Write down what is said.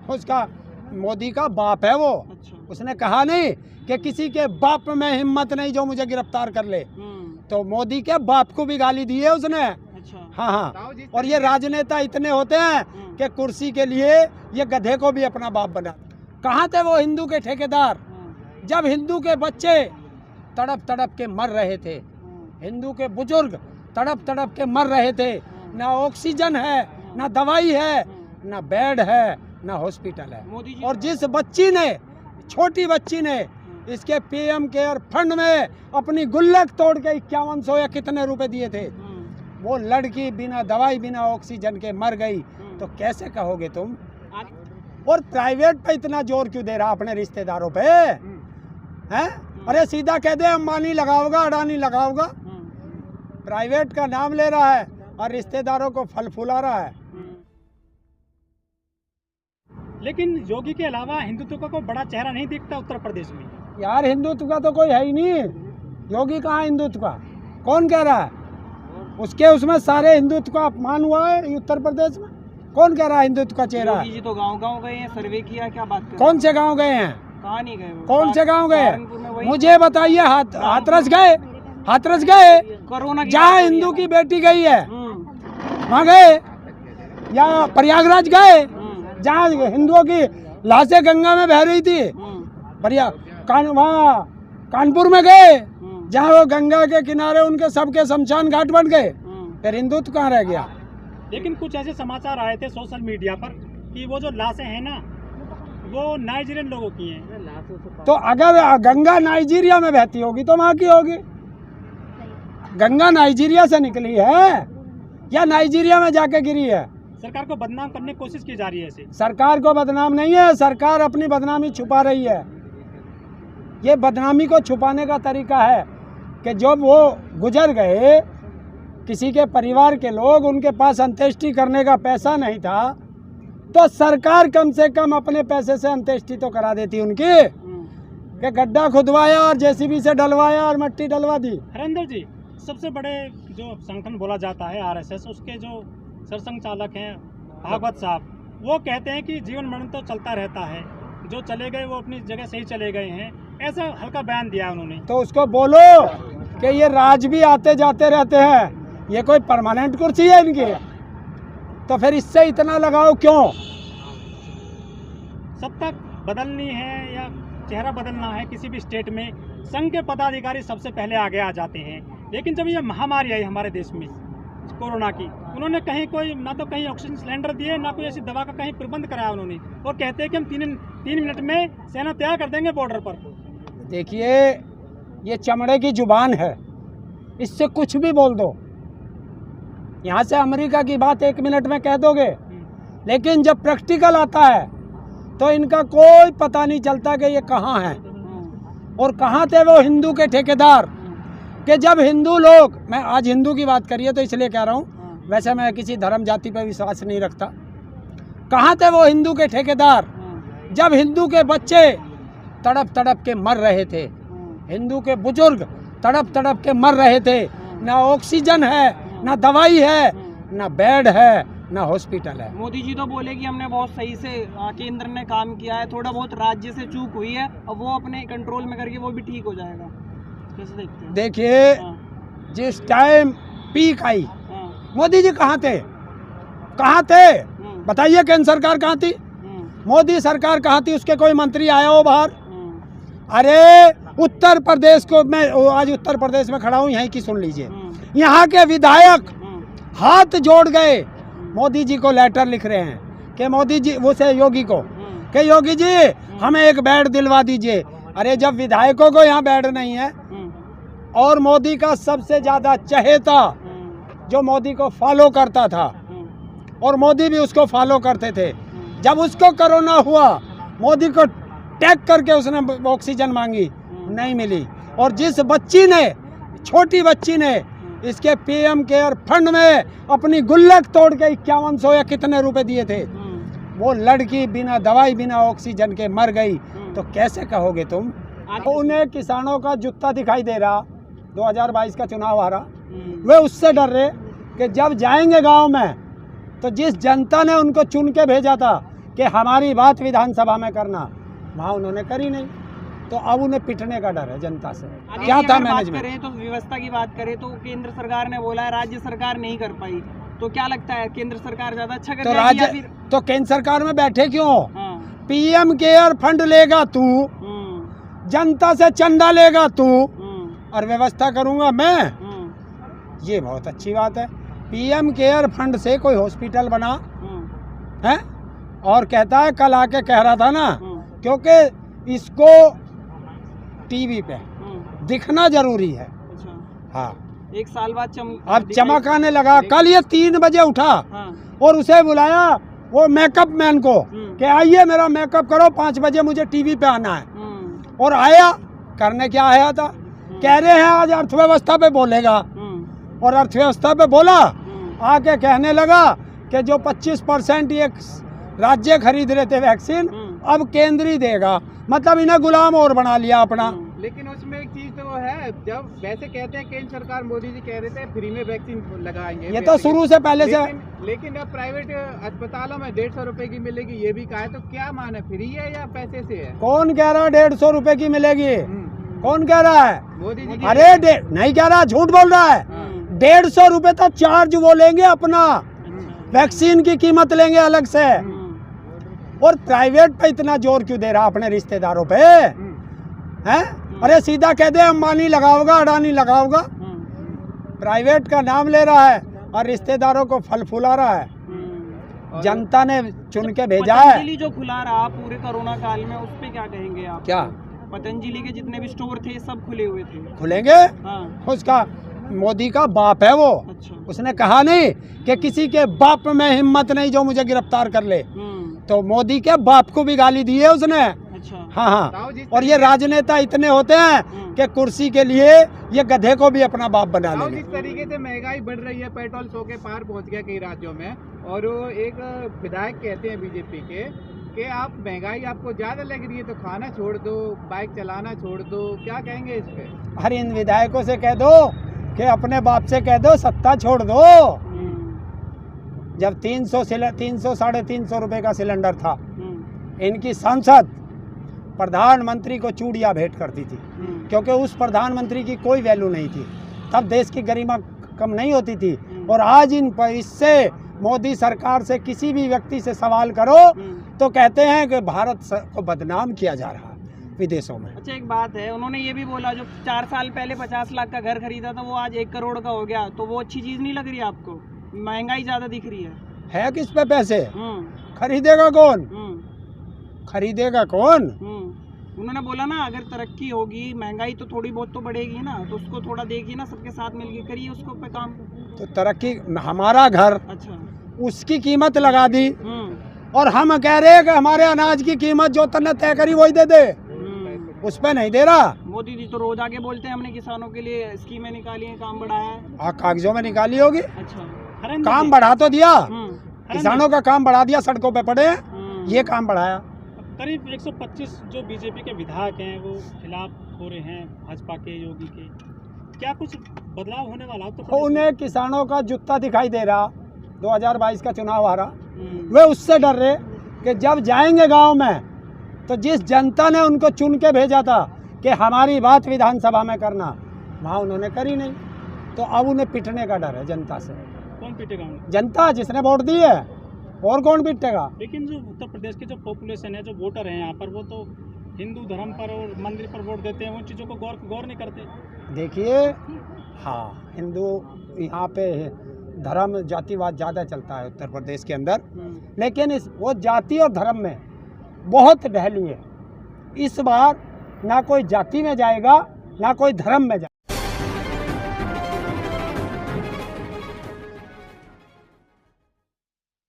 उसका मोदी का बाप है वो। उसने कहा नहीं कि किसी के बाप में हिम्मत नहीं जो मुझे गिरफ्तार कर ले, तो मोदी के बाप को भी गाली दी है उसने। हाँ हाँ, और ये राजनेता इतने होते हैं कि कुर्सी के लिए ये गधे को भी अपना बाप बना। कहाँ थे वो हिंदू के ठेकेदार जब हिंदू के बच्चे तड़प तड़प के मर रहे थे, हिंदू के बुजुर्ग तड़प तड़प के मर रहे थे। ना ऑक्सीजन है, ना दवाई है, ना बेड है, ना हॉस्पिटल है। और जिस बच्ची ने, छोटी बच्ची ने इसके पीएम केयर फंड में अपनी गुल्लक तोड़ के 5100 या कितने रुपए दिए थे, वो लड़की बिना दवाई बिना ऑक्सीजन के मर गई, तो कैसे कहोगे तुम? और प्राइवेट पे इतना जोर क्यों दे रहा अपने रिश्तेदारों पे? हैं? अरे सीधा कह दे अंबानी लगाओगा, अडानी लगाओगा। प्राइवेट का नाम ले रहा है और रिश्तेदारों को फल फुला रहा है। लेकिन योगी के अलावा हिंदुत्व का कोई बड़ा चेहरा नहीं दिखता उत्तर प्रदेश में। यार हिंदुत्व का तो कोई है ही नहीं। योगी कहाँ हिंदुत्व का? कौन कह रहा है? उसके उसमें सारे हिंदुत्व का अपमान हुआ है उत्तर प्रदेश में। कौन कह रहा है हिंदुत्व का चेहरा? योगी जी तो गांव-गांव गए हैं, सर्वे किया, क्या बात कर? कौन से गांव गए हैं? कहाँ नहीं गए? कौन से गांव गए? मुझे बताइए। हाथरस गए? हाथरस गए? कोरोना जहाँ हिंदू की बेटी गई है वहाँ गए? या प्रयागराज गए जहाँ हिंदुओं की लाशें गंगा में बह रही थी? वहाँ कानपुर में गए जहाँ वो गंगा के किनारे उनके सबके शमशान घाट बन गए? फिर हिंदुत्व कहाँ रह गया? लेकिन कुछ ऐसे समाचार आए थे सोशल मीडिया पर कि वो जो लाशें हैं ना, वो नाइजीरियन लोगों की हैं। तो अगर गंगा नाइजीरिया में बहती होगी तो वहाँ की होगी। गंगा नाइजीरिया से निकली है या नाइजीरिया में जाके गिरी है? सरकार को बदनाम करने की कोशिश की जा रही है ऐसे। सरकार को बदनाम नहीं है, सरकार अपनी बदनामी छुपा रही है। ये बदनामी को छुपाने का तरीका है कि जब वो गुजर गए, किसी के परिवार के लोग, उनके पास अंत्येष्टि करने का पैसा नहीं था, तो सरकार कम से कम अपने पैसे से अंत्येष्टि तो करा देती उनकी, कि गड्ढा खुदवाया और जेसीबी से डलवाया और मिट्टी डलवा दी। हरेंद्र जी, सबसे बड़े जो संगठन बोला जाता है आरएसएस, उसके जो सरसंघ चालक हैं भागवत साहब, वो कहते हैं कि जीवन मरण तो चलता रहता है, जो चले गए वो अपनी जगह से ही चले गए हैं, ऐसा हल्का बयान दिया उन्होंने। तो उसको बोलो कि ये राज भी आते जाते रहते हैं, ये कोई परमानेंट कुर्सी है इनकी? तो फिर इससे इतना लगाव क्यों? सत्ता बदलनी है या चेहरा बदलना है किसी भी स्टेट में, संघ के पदाधिकारी सबसे पहले आगे आ जाते हैं। लेकिन जब ये महामारी आई हमारे देश में कोरोना की, उन्होंने कहीं कोई ना तो कहीं ऑक्सीजन सिलेंडर दिए, ना कोई ऐसी दवा का कहीं प्रबंध कराया उन्होंने। वो कहते हैं कि हम तीन मिनट में सेना तैयार कर देंगे बॉर्डर पर। देखिए, ये चमड़े की जुबान है, इससे कुछ भी बोल दो। यहाँ से अमेरिका की बात 1 मिनट में कह दोगे, लेकिन जब प्रैक्टिकल आता है तो इनका कोई पता नहीं चलता कि ये कहाँ हैं। और कहाँ थे वो हिंदू के ठेकेदार कि जब हिंदू लोग, मैं आज हिंदू की बात करिए तो इसलिए कह रहा हूँ, वैसे मैं किसी धर्म जाति पर विश्वास नहीं रखता। कहाँ थे वो हिंदू के ठेकेदार जब हिंदू के बच्चे तड़प तड़प के मर रहे थे, हिंदू के बुजुर्ग तड़प तड़प के मर रहे थे? ना ऑक्सीजन है, ना दवाई है, ना बेड है, ना हॉस्पिटल है। मोदी जी तो बोले कि हमने बहुत सही से केंद्र ने काम किया है, थोड़ा बहुत राज्य से चूक हुई है, अब वो अपने कंट्रोल में करके वो भी ठीक हो जाएगा। कैसे देखते हैं? देखिए, जिस टाइम पीक आई, मोदी जी कहाँ थे? कहाँ थे? बताइए, केंद्र सरकार कहाँ थी? मोदी सरकार कहाँ थी? उसके कोई मंत्री आया हो बाहर? अरे उत्तर प्रदेश को, मैं आज उत्तर प्रदेश में खड़ा हूँ, यहीं की सुन लीजिए। यहाँ के विधायक हाथ जोड़ गए, मोदी जी को लेटर लिख रहे हैं कि मोदी जी, वो से योगी को, कि योगी जी हमें एक बेड दिलवा दीजिए। अरे जब विधायकों को यहाँ बेड नहीं है, और मोदी का सबसे ज्यादा चहेता जो मोदी को फॉलो करता था, और मोदी भी उसको फॉलो करते थे, जब उसको कोरोना हुआ, मोदी को टैग करके उसने ऑक्सीजन मांगी, नहीं मिली। और जिस बच्ची ने, छोटी बच्ची ने इसके पीएम केयर फंड में अपनी गुल्लक तोड़ के 5100 या कितने रुपए दिए थे, वो लड़की बिना दवाई बिना ऑक्सीजन के मर गई, तो कैसे कहोगे तुम? तो उन्हें किसानों का जूता दिखाई दे रहा, 2022 का चुनाव आ रहा, वे उससे डर रहे कि जब जाएंगे गांव में तो जिस जनता ने उनको चुन के भेजा था कि हमारी बात विधानसभा में करना, वहाँ उन्होंने करी नहीं। तो अब उन्हें पिटने का डर है जनता से। क्या था मैनेजमेंट? करें तो व्यवस्था की बात करें तो केंद्र सरकार ने बोला है, राज्य सरकार नहीं कर पाई। तो क्या लगता है केंद्र सरकार ज्यादा अच्छा कर तो जाएगी या राज्य फिर? तो केंद्र सरकार में बैठे क्यों? हाँ। पीएम केयर फंड लेगा तू, जनता से चंदा लेगा तू, और व्यवस्था करूंगा मैं। ये बहुत अच्छी बात है। पीएम केयर फंड से कोई हॉस्पिटल बना है, और कहता है कल आके कह रहा था ना, क्योंकि इसको टीवी पे दिखना जरूरी है। अच्छा। हाँ, एक साल बाद अब चमक आने लगा। कल ये 3 बजे उठा हाँ। और उसे बुलाया वो मेकअप मैन को कि आइए मेरा मेकअप करो, 5 बजे मुझे टीवी पे आना है। और आया, करने क्या आया था? कह रहे हैं आज अर्थव्यवस्था पे बोलेगा, और अर्थव्यवस्था पे बोला, आके कहने लगा कि जो 25% ये राज्य खरीद रहे थे वैक्सीन, अब केंद्र ही देगा। मतलब इन्हें गुलाम और बना लिया अपना। लेकिन उसमें एक चीज तो वो है, जब वैसे कहते हैं केंद्र सरकार, मोदी जी कह रहे थे फ्री में वैक्सीन लगाएंगे, ये तो शुरू से पहले से। लेकिन अब प्राइवेट अस्पतालों में 150 रुपए की मिलेगी, ये भी कहा है। तो क्या माने, फ्री है या पैसे से है? कौन कह रहा है 150 रुपए की मिलेगी? कौन कह रहा है? मोदी जी। अरे नहीं कह रहा, झूठ बोल रहा है। 150 रुपए तो चार्ज वो लेंगे अपना, वैक्सीन की कीमत लेंगे अलग से। और प्राइवेट पे इतना जोर क्यों दे रहा अपने रिश्तेदारों पे? हैं? अरे सीधा कह दे अंबानी लगाओगा, अडानी लगाओगा। प्राइवेट का नाम ले रहा है और रिश्तेदारों को फल फुला रहा है। जनता ने चुन के भेजा है। पतंजलि जो खुला रहा पूरे कोरोना काल में, उस पे क्या कहेंगे आप? क्या पतंजलि के जितने भी स्टोर थे सब खुले हुए थे? खुलेंगे। हाँ। उसका मोदी का बाप है वो। अच्छा। उसने कहा नहीं कि किसी के बाप में हिम्मत नहीं जो मुझे गिरफ्तार कर ले। तो मोदी के बाप को भी गाली दी है उसने। अच्छा। हाँ हाँ। और ये राजनेता इतने होते हैं कि कुर्सी के लिए ये गधे को भी अपना बाप बना लेंगे। जिस तरीके से महंगाई बढ़ रही है, पेट्रोल 100 के पार पहुंच गया कई राज्यों में, और वो एक विधायक कहते हैं बीजेपी के कि आप महंगाई आपको ज्यादा लग रही है तो खाना छोड़ दो, बाइक चलाना छोड़ दो। क्या कहेंगे इस पे? हर इन विधायकों से कह दो कि अपने बाप से कह दो सत्ता छोड़ दो। जब 300 साढ़े 300 रुपए का सिलेंडर था, इनकी सांसद प्रधानमंत्री को चूड़ियां भेंट करती थी, क्योंकि उस प्रधानमंत्री की कोई वैल्यू नहीं थी। तब देश की गरिमा कम नहीं होती थी। और आज इन पर इससे मोदी सरकार से किसी भी व्यक्ति से सवाल करो तो कहते हैं कि भारत को बदनाम किया जा रहा है विदेशों में। अच्छा, एक बात है, उन्होंने ये भी बोला जो 4 साल पहले 50 लाख का घर खरीदा था वो आज 1 करोड़ का हो गया, तो वो अच्छी चीज नहीं लग रही आपको? महंगाई ज्यादा दिख रही है किस पे पैसे? खरीदेगा कौन? खरीदेगा कौन? उन्होंने बोला ना अगर तरक्की होगी, महंगाई तो थोड़ी बहुत तो बढ़ेगी ना, तो उसको थोड़ा देखिए ना, सबके साथ मिलके करिए उसको पे काम। तो तरक्की, हमारा घर, अच्छा, उसकी कीमत लगा दी, और हम कह रहे हैं कि हमारे अनाज की कीमत जो तने तय करी वही दे दे, उस पे नहीं दे रहा। मोदी जी तो रोज आके बोलते हैं हमने किसानों के लिए स्कीमें निकाली हैं, काम बढ़ाया है। कागजों में निकाली होगी। अच्छा, काम बढ़ा तो दिया, किसानों का काम बढ़ा दिया, सड़कों पे पड़े हैं, ये काम बढ़ाया। करीब 125 जो बीजेपी के विधायक हैं वो खिलाफ हो रहे हैं भाजपा के, योगी के। क्या कुछ बदलाव होने वाला है? तो उन्हें किसानों का जूता दिखाई दे रहा। 2022 का चुनाव आ रहा, वे उससे डर रहे कि जब जाएंगे गांव में तो जिस जनता ने उनको चुन के भेजा था कि हमारी बात विधानसभा में करना, वहाँ उन्होंने करी नहीं। तो अब उन्हें पिटने का डर है जनता से। कौन पीटेगा उन्हें? जनता जिसने वोट दी है, और कौन पिटेगा? लेकिन जो उत्तर प्रदेश के जो पॉपुलेशन है, जो वोटर हैं यहाँ पर, वो तो हिंदू धर्म पर और मंदिर पर वोट देते हैं, उन चीज़ों को गौर नहीं करते। देखिए, हाँ, हिंदू यहाँ पे धर्म जातिवाद ज़्यादा चलता है उत्तर प्रदेश के अंदर, लेकिन वो जाति और धर्म में बहुत ढहली है। इस बार ना कोई जाति में जाएगा ना कोई धर्म में जाएगा।